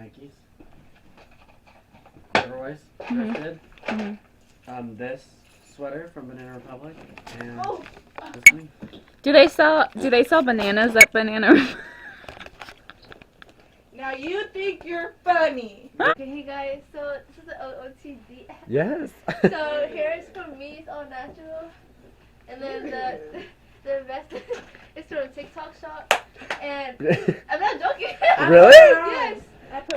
Nikes. Corduroys, thrifted. This sweater from Banana Republic, and this one. Do they sell bananas at Banana Republic? Now you think you're funny. Okay, hey guys, so this is the OOTD. Yes. So hair is from me, it's all natural. And then the rest is from a TikTok shop. And I'm not joking. Really? Yes.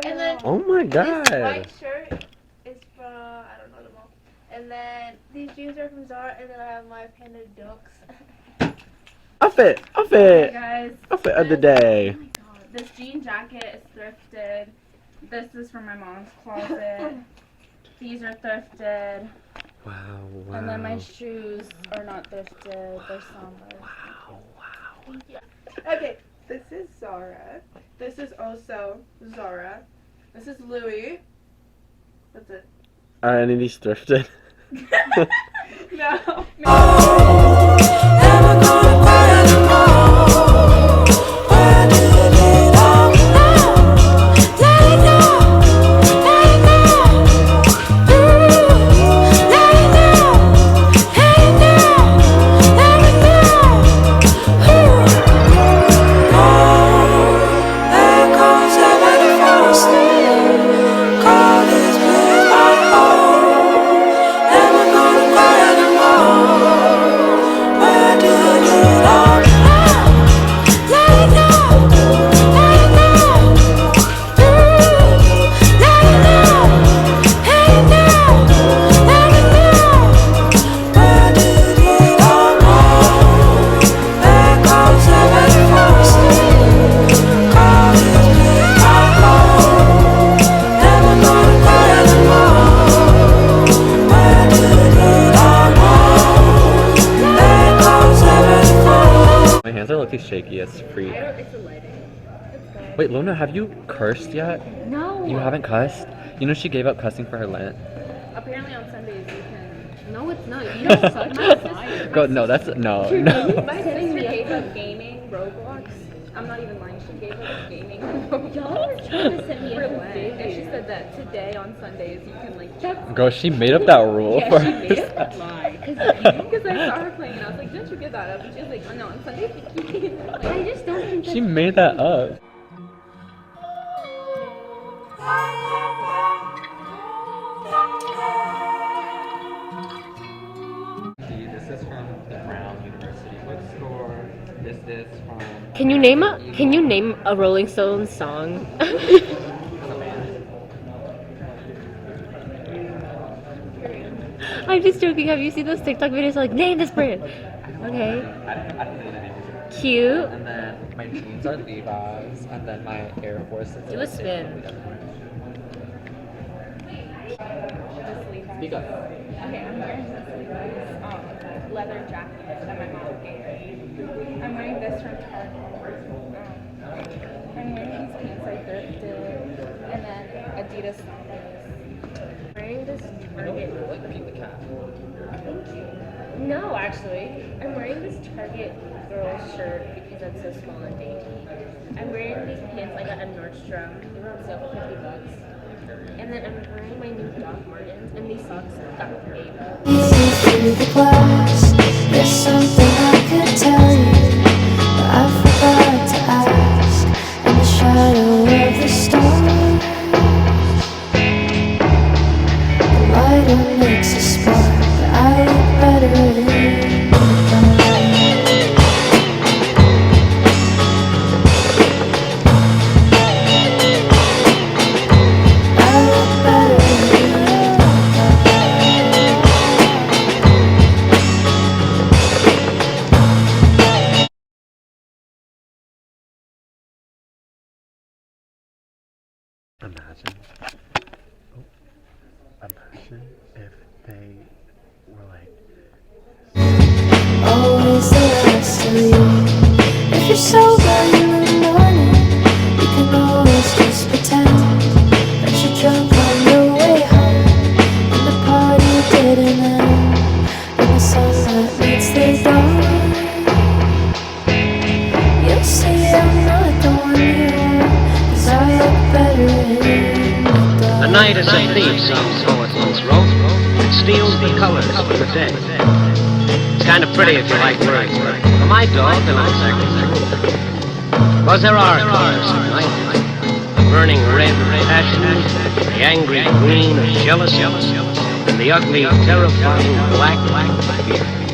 And then Oh my god. this white shirt is from, I don't know them all. And then these jeans are from Zara, and then I have my Panda Dukes. Outfit Hey guys, of the day. oh my god, this jean jacket is thrifted. This is from my mom's closet. These are thrifted. Wow. And then my shoes are not thrifted. They're somber. Wow. Okay, this is Zara. This is also Zara. This is Louis. That's it. Are any of these thrifted? No. My hands are looking shaky as freak. It's a lighting. Wait, Luna, have you cursed yet? No. You haven't cussed? You know she gave up cussing for her Lent. Apparently on Sundays you can. No, it's not. You don't suck my sister. Go, no, that's, no. My sister gave up gaming Roblox. I'm not even lying. She gave up gaming Roblox. Y'all are trying to send me For away. and she said that today on Sundays you can like. Girl, she made up that rule for She made herself. up that lie. Because I saw her playing and I was like, didn't you give that up? And she was like, oh no, on Sundays you can. I just don't think She made that up. This is from the Brown University bookstore. This is from. Can you name a Rolling Stones song? I'm just joking. Have you seen those TikTok videos like name this brand? Okay. I don't know the name. Cute. And then my jeans are Levi's, and then my Air Forces. Do a spin. Speak up. Okay, I'm wearing this leather jacket that my mom gave me. I'm wearing this from Target. I'm wearing these pants I thrifted, and then Adidas sandals. I'm wearing this Target. Like Pete the Cat. No, actually, I'm wearing this Target girl shirt because it's so small and dainty. I'm wearing these pants I got at Nordstrom. They were on sale for $50. And then I'm wearing my new Doc Martens and these socks I got from Ava. Through the glass, there's something I could tell you, but I forgot to ask. In the shadow of the stars, the light makes a spark, but I look better in the dark. I look better in the Imagine if they were like. always the last to leave. If you're sober in the morning, you can always just pretend that you're drunk on your way home, and the party didn't end. When the sunlight meets the dawn, you'll see I'm not the one you want, 'cause I look better in A night is a thief, some poet once wrote. It steals the colors from the day. It's kind of pretty if you like words, but for my dog, they're not exactly true. Because there are colors at night. The burning red of passion, the angry green of jealousy, and the ugly, terrifying black of fear.